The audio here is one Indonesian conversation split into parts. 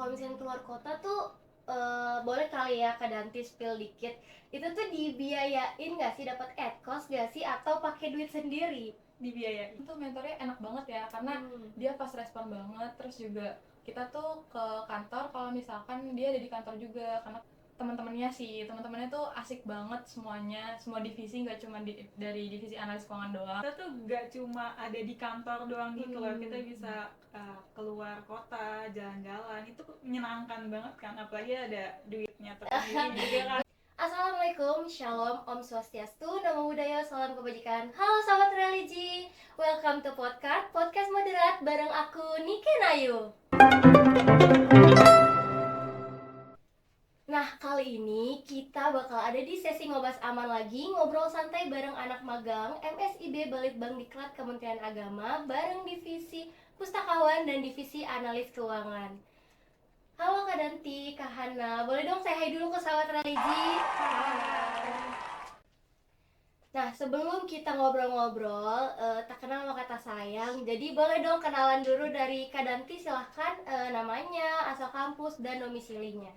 kalau misalnya keluar kota tuh boleh kali ya Kak Danti spill dikit. Itu tuh dibiayain nggak sih, dapat kos nggak sih, atau pakai duit sendiri? Dibiayain. Itu mentornya enak banget ya, karena dia pas respon banget. Terus juga kita tuh ke kantor kalau misalkan dia ada di kantor juga, karena teman-temannya tuh asik banget semuanya, semua divisi, nggak cuma dari divisi analis keuangan doang. Kita tuh nggak cuma ada di kantor doang gitu loh, kita bisa keluar kota, jalan-jalan, itu menyenangkan banget kan, apalagi ada duitnya tersendiri juga kan. Assalamualaikum, Shalom, Om Swastiastu, Namo Buddhaya, Salam Kebajikan. Halo Sobat Religi, welcome to Podcast Moderat bareng aku, Nike Nayu. Nah, kali ini kita bakal ada di sesi ngobas aman lagi, ngobrol santai bareng anak magang MSIB Balitbang Diklat Kementerian Agama, bareng divisi Pustakawan dan divisi Analis Keuangan. Halo Kak Danti, Kak Hana, boleh dong saya hai dulu ke sahabat religi? Nah, sebelum kita ngobrol-ngobrol, tak kenal maka tak sayang. Jadi boleh dong kenalan dulu dari Kak Danti, silahkan namanya, asal kampus, dan domisilinya.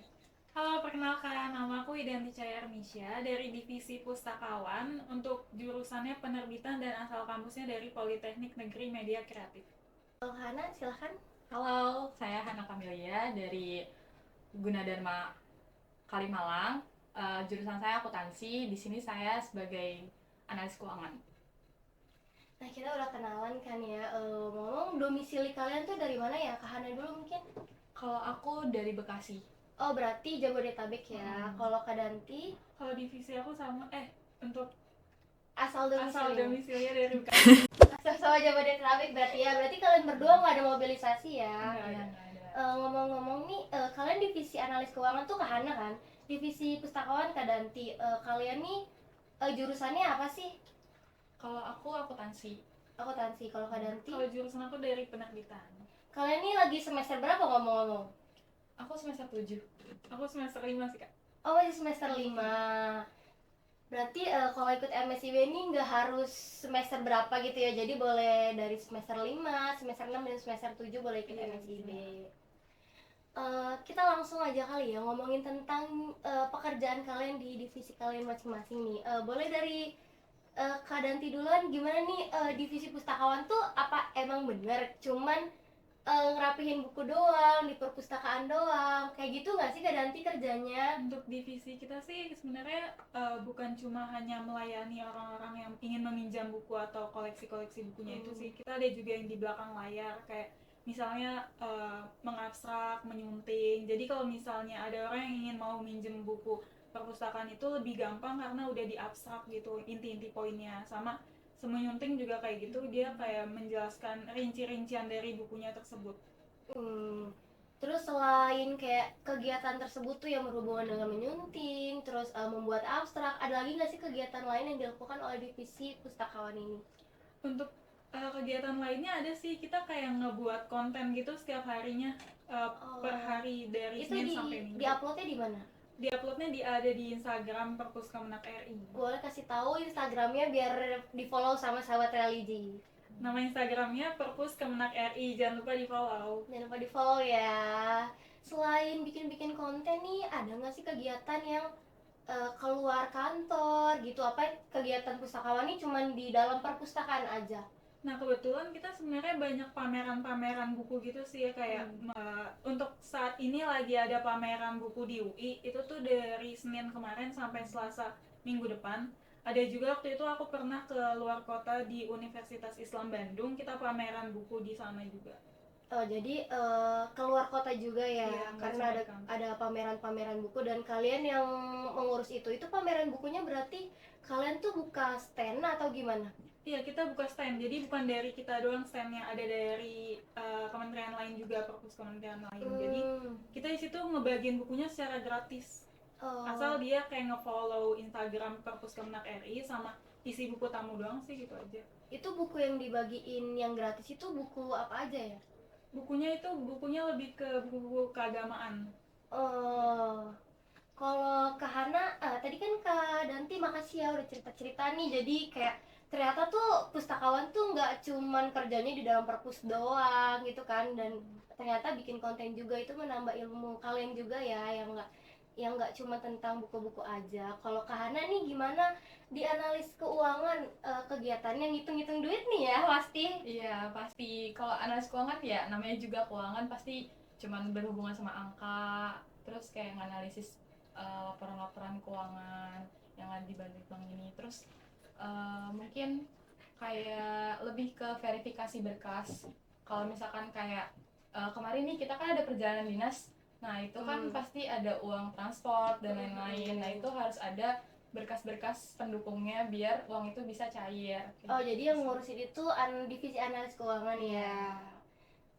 Halo, perkenalkan, nama aku Idanti Cahaya Armisya dari Divisi Pustakawan, untuk jurusannya penerbitan dan asal kampusnya dari Politeknik Negeri Media Kreatif. Kalau Hana, silahkan. Halo, saya Hana Kamelia dari Gunadarma Kalimalang. Jurusan saya akuntansi. Di sini saya sebagai analis keuangan. Nah, kita udah kenalan kan ya. Ngomong domisili kalian tuh dari mana ya? Kak Hana dulu mungkin. Kalau aku dari Bekasi. Oh, berarti Jabodetabek ya. Kalau Kak Danti? Kalau divisi aku sama, untuk Asal domisilinya dari Bekasi. Sama Jabodetabek berarti ya. Berarti kalian berdua nggak ada mobilisasi ya? Nggak ada. Ngomong-ngomong nih, kalian divisi analis keuangan tuh Kak Hana kan? Divisi pustakawan Kak Danti. Kalian nih jurusannya apa sih? Kalau aku akuntansi. Akuntansi. Kalau Kak Danti? Kalau jurusan aku dari penerbitan. Kalian nih lagi semester berapa ngomong-ngomong? Aku semester 7. Aku semester 5 sih, Kak. Oh, masih semester 5. Berarti kalau ikut MSIB ini nggak harus semester berapa gitu ya. Jadi boleh dari semester 5, semester 6, dan semester 7 boleh ikut MSIB. Kita langsung aja kali ya ngomongin tentang pekerjaan kalian di divisi kalian masing-masing nih. Boleh dari Kak Danti duluan, gimana nih divisi pustakawan tuh apa emang bener cuman ngerapihin buku doang, di perpustakaan doang, kayak gitu nggak sih Kak Danti kerjanya? Untuk divisi kita sih sebenarnya bukan cuma hanya melayani orang-orang yang ingin meminjam buku atau koleksi-koleksi bukunya itu sih. Kita ada juga yang di belakang layar, kayak misalnya mengabstrak, menyunting. Jadi kalau misalnya ada orang yang ingin mau minjem buku perpustakaan itu lebih gampang karena udah diabstrak gitu inti-inti poinnya. Sama menyunting juga kayak gitu, dia kayak menjelaskan rinci-rincian dari bukunya tersebut. Terus selain kayak kegiatan tersebut tuh yang berhubungan dengan menyunting, terus membuat abstrak, ada lagi nggak sih kegiatan lain yang dilakukan oleh divisi pustakawan ini? Untuk kegiatan lainnya ada sih, kita kayak ngebuat konten gitu setiap harinya, per hari dari itu Senin sampai Minggu. Di uploadnya di mana? Di uploadnya ada di Instagram Perpus Kemenak RI. Boleh kasih tahu Instagramnya biar di follow sama sahabat religi. Nama Instagramnya Perpus Kemenak RI, jangan lupa di follow. Jangan lupa di follow ya. Selain bikin-bikin konten nih, ada nggak sih kegiatan yang keluar kantor gitu? Apa kegiatan pustakawan ini cuma di dalam perpustakaan aja? Nah, kebetulan kita sebenarnya banyak pameran-pameran buku gitu sih ya, kayak untuk saat ini lagi ada pameran buku di UI, itu tuh dari Senin kemarin sampai Selasa minggu depan. Ada juga waktu itu aku pernah ke luar kota di Universitas Islam Bandung, kita pameran buku di sana juga. Oh, jadi keluar kota juga ya, Iya, karena ada pameran-pameran buku, dan kalian yang mengurus itu pameran bukunya berarti kalian tuh buka stand atau gimana? Iya, kita buka stand, jadi bukan dari kita doang standnya, ada dari kementerian lain juga, perpus kementerian lain. Jadi kita di situ ngebagiin bukunya secara gratis. Asal dia kayak nge-follow Instagram Perpus Kemenak RI sama isi buku tamu doang sih, gitu aja. Itu buku yang dibagiin yang gratis itu buku apa aja ya? Bukunya lebih ke buku keagamaan. Kalau Kak Hana, tadi kan Kak Danti makasih ya udah cerita-cerita nih, jadi kayak ternyata tuh pustakawan tuh nggak cuman kerjanya di dalam perpus doang gitu kan, dan ternyata bikin konten juga itu menambah ilmu kalian juga ya, yang nggak cuma tentang buku-buku aja. Kalau Kak Hana nih gimana di analis keuangan, kegiatannya ngitung-ngitung duit nih ya pasti. Iya, pasti. Kalau analis keuangan ya namanya juga keuangan, pasti cuman berhubungan sama angka, terus kayak nganalisis laporan-laporan keuangan yang ada di bank ini. Terus mungkin kayak lebih ke verifikasi berkas. Kalau misalkan kayak kemarin nih kita kan ada perjalanan dinas. Nah, itu kan pasti ada uang transport dan lain-lain. Nah, itu harus ada berkas-berkas pendukungnya biar uang itu bisa cair. Oh, jadi yang ngurusin itu divisi analis keuangan ya.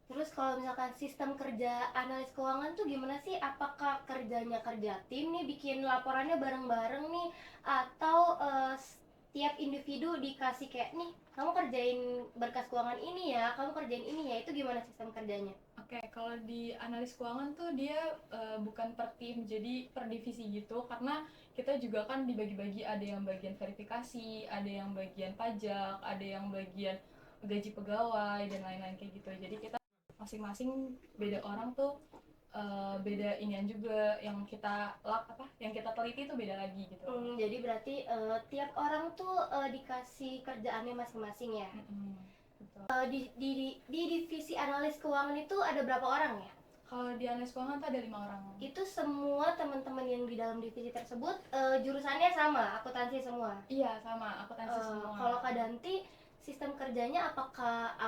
Terus kalau misalkan sistem kerja analis keuangan tuh gimana sih? Apakah kerjanya kerja tim nih, bikin laporannya bareng-bareng nih, atau setiap individu dikasih kayak nih, kamu kerjain berkas keuangan ini ya, kamu kerjain ini ya, itu gimana sistem kerjanya? Oke, kalau di analis keuangan tuh dia bukan per tim, jadi per divisi gitu. Karena kita juga kan dibagi-bagi, ada yang bagian verifikasi, ada yang bagian pajak, ada yang bagian gaji pegawai dan lain-lain kayak gitu. Jadi kita masing-masing beda orang tuh beda inian juga, yang kita teliti tuh beda lagi gitu. Jadi berarti tiap orang tuh dikasih kerjaannya masing-masing ya. Betul. Di divisi analis keuangan itu ada berapa orang ya? Kalau di analis keuangan tuh ada 5 orang. Itu semua teman-teman yang di dalam divisi tersebut jurusannya sama, akuntansi semua? Iya, sama, akuntansi semua. Kalau Kak Danti, sistem kerjanya apakah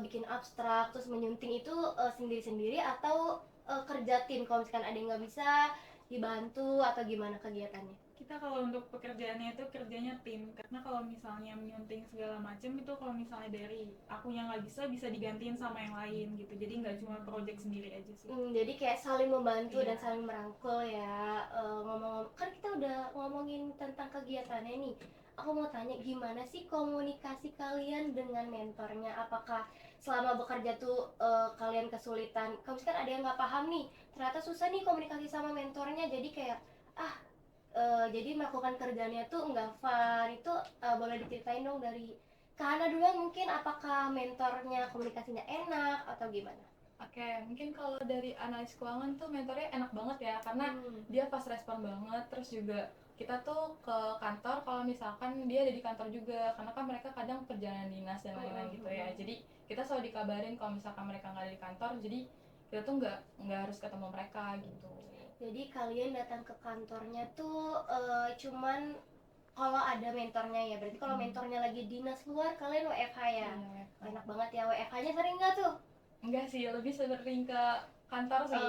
bikin abstrak terus menyunting itu sendiri-sendiri, atau kerja tim kalau misalkan ada yang nggak bisa dibantu, atau gimana kegiatannya? Kita kalau untuk pekerjaannya itu kerjanya tim, karena kalau misalnya menyunting segala macam itu kalau misalnya dari aku yang nggak bisa digantiin sama yang lain gitu, jadi nggak cuma project sendiri aja sih. Jadi kayak saling membantu Iya. dan saling merangkul ya. Ngomong kan kita udah ngomongin tentang kegiatannya nih, aku mau tanya gimana sih komunikasi kalian dengan mentornya? Apakah selama bekerja tuh kalian kesulitan, kalau misalkan ada yang nggak paham nih, ternyata susah nih komunikasi sama mentornya, jadi kayak jadi melakukan kerjaannya tuh nggak fun, itu boleh diceritain dong dari Kak Hana duluan mungkin, apakah mentornya komunikasinya enak atau gimana? Oke, mungkin kalau dari analis keuangan tuh mentornya enak banget ya, karena dia fast respon banget. Terus juga kita tuh ke kantor kalau misalkan dia ada di kantor juga, karena kan mereka kadang perjalanan dinas dan lain-lain gitu ya. Jadi kita selalu dikabarin kalau misalkan mereka nggak ada di kantor, jadi kita tuh nggak harus ketemu mereka gitu. Jadi kalian datang ke kantornya tuh cuman kalau ada mentornya ya. Berarti kalau mentornya lagi dinas luar, kalian WFH ya? Enak banget ya. WFH-nya sering nggak tuh? Enggak sih, lebih sering ke kantor sih.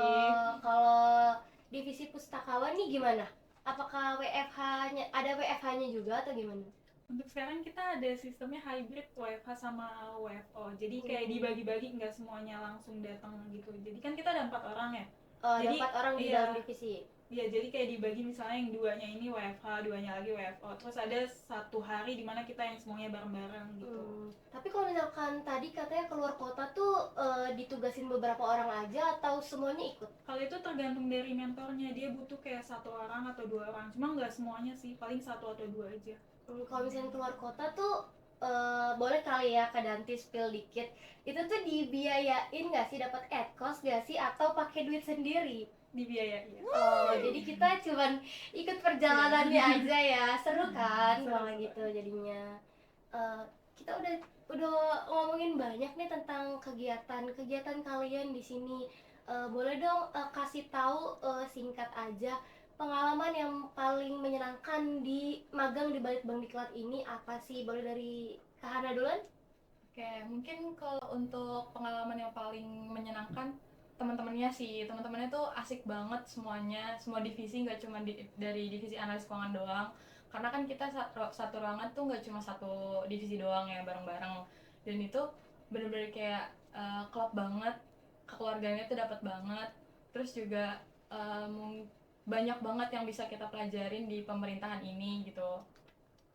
Kalau divisi pustakawan nih gimana? Apakah WFH-nya ada WFH-nya juga atau gimana? Untuk sekarang kita ada sistemnya hybrid, WFH sama WFO, jadi kayak dibagi-bagi, nggak semuanya langsung datang gitu. Jadi kan kita ada 4 orang ya. Ada Jadi, 4 orang di iya. dalam divisi. Iya, jadi kayak dibagi, misalnya yang 2-nya ini WFH, 2-nya lagi WFO. Terus ada 1 hari dimana kita yang semuanya bareng-bareng gitu. Tapi kalau misalkan tadi katanya keluar kota tuh ditugasin beberapa orang aja atau semuanya ikut? Kalau itu tergantung dari mentornya, dia butuh kayak 1 orang atau 2 orang. Cuma nggak semuanya sih, paling 1 atau 2 aja. Kalau misalnya keluar kota tuh boleh kali ya Kak Danti spill dikit, itu tuh dibiayain nggak sih, dapat ad cost nggak sih, atau pakai duit sendiri? Dibiayain. Jadi kita cuman ikut perjalanannya aja ya. Seru kan kalau gitu jadinya. Kita udah ngomongin banyak nih tentang kegiatan kalian di sini. Boleh dong kasih tahu singkat aja pengalaman yang paling menyenangkan di magang di Balitbank Diklat ini apa sih? Boleh dari Kak Hana duluan? Oke, mungkin kalau untuk pengalaman yang paling menyenangkan, teman-temannya tuh asik banget semuanya, semua divisi, nggak cuma dari divisi analis keuangan doang, karena kan kita satu ruangan tuh nggak cuma satu divisi doang ya, bareng-bareng, dan itu bener-bener kayak klop banget, kekeluarganya tuh dapat banget. Terus juga banyak banget yang bisa kita pelajarin di pemerintahan ini gitu.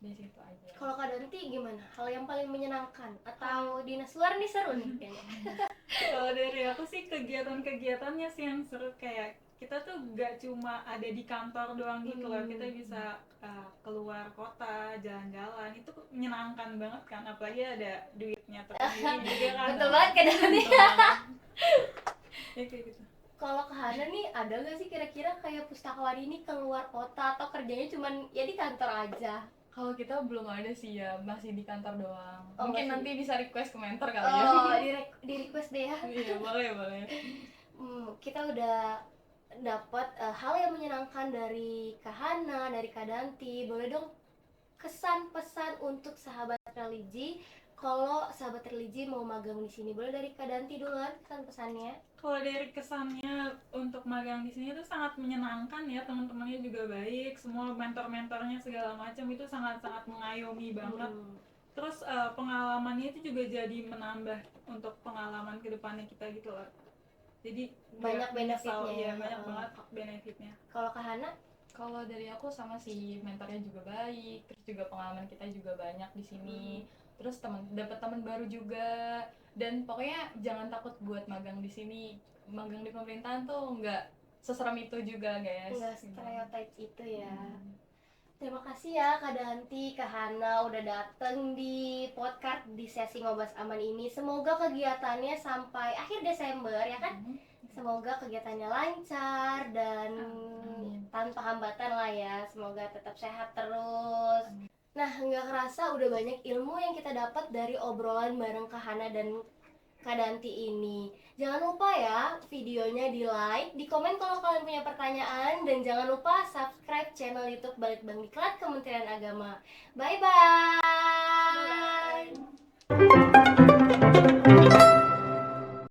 Di situ aja. Kalau Kak Danti gimana? Hal yang paling menyenangkan atau dinas luar nih seru nih kayaknya? Kalau dari aku sih kegiatan-kegiatannya sih yang seru, kayak kita tuh gak cuma ada di kantor doang gitu loh, kita bisa keluar kota, jalan-jalan, itu menyenangkan banget kan, apalagi ada duitnya tersendiri juga kan. Betul banget Kak Danti. Ya kayak gitu. Kalau Kak Hana nih, ada nggak sih kira-kira kayak pustakawan ini keluar kota atau kerjanya cuman ya di kantor aja? Kalau kita belum ada sih ya, masih di kantor doang. Oh, Mungkin masih nanti bisa request ke mentor kali ya. Oh, di request deh ya. Iya, boleh. Kita udah dapat hal yang menyenangkan dari Kak Hana, dari Kak Danti. Boleh dong kesan pesan untuk sahabat religi. Kalau sahabat religi mau magang di sini, boleh dari Kak Danti duluan kesan pesannya. Kalau dari kesannya untuk magang di sini itu sangat menyenangkan ya, teman-temannya juga baik, semua mentor-mentornya segala macam itu sangat-sangat mengayomi banget. Terus pengalamannya itu juga jadi menambah untuk pengalaman kedepannya kita gitu loh. Jadi Banyak benefitnya ya, ya. banyak banget benefitnya. Kalau Kak Hana? Kalau dari aku sama sih, mentornya juga baik, terus juga pengalaman kita juga banyak di sini. Terus dapat teman baru juga, dan pokoknya jangan takut buat magang di sini. Magang di pemerintahan tuh nggak seserem itu juga, guys. Nggak stereotype itu ya. Terima kasih ya Kak Danti, Kak Hana udah dateng di podcast di sesi Ngobas Aman ini. Semoga kegiatannya sampai akhir Desember ya kan? Semoga kegiatannya lancar dan tanpa hambatan lah ya. Semoga tetap sehat terus. Nah, nggak kerasa udah banyak ilmu yang kita dapat dari obrolan bareng Kak Hana dan Kak Danti ini. Jangan lupa ya videonya di like, di komen kalau kalian punya pertanyaan, dan jangan lupa subscribe channel YouTube Balitbang Diklat Kementerian Agama. Bye bye.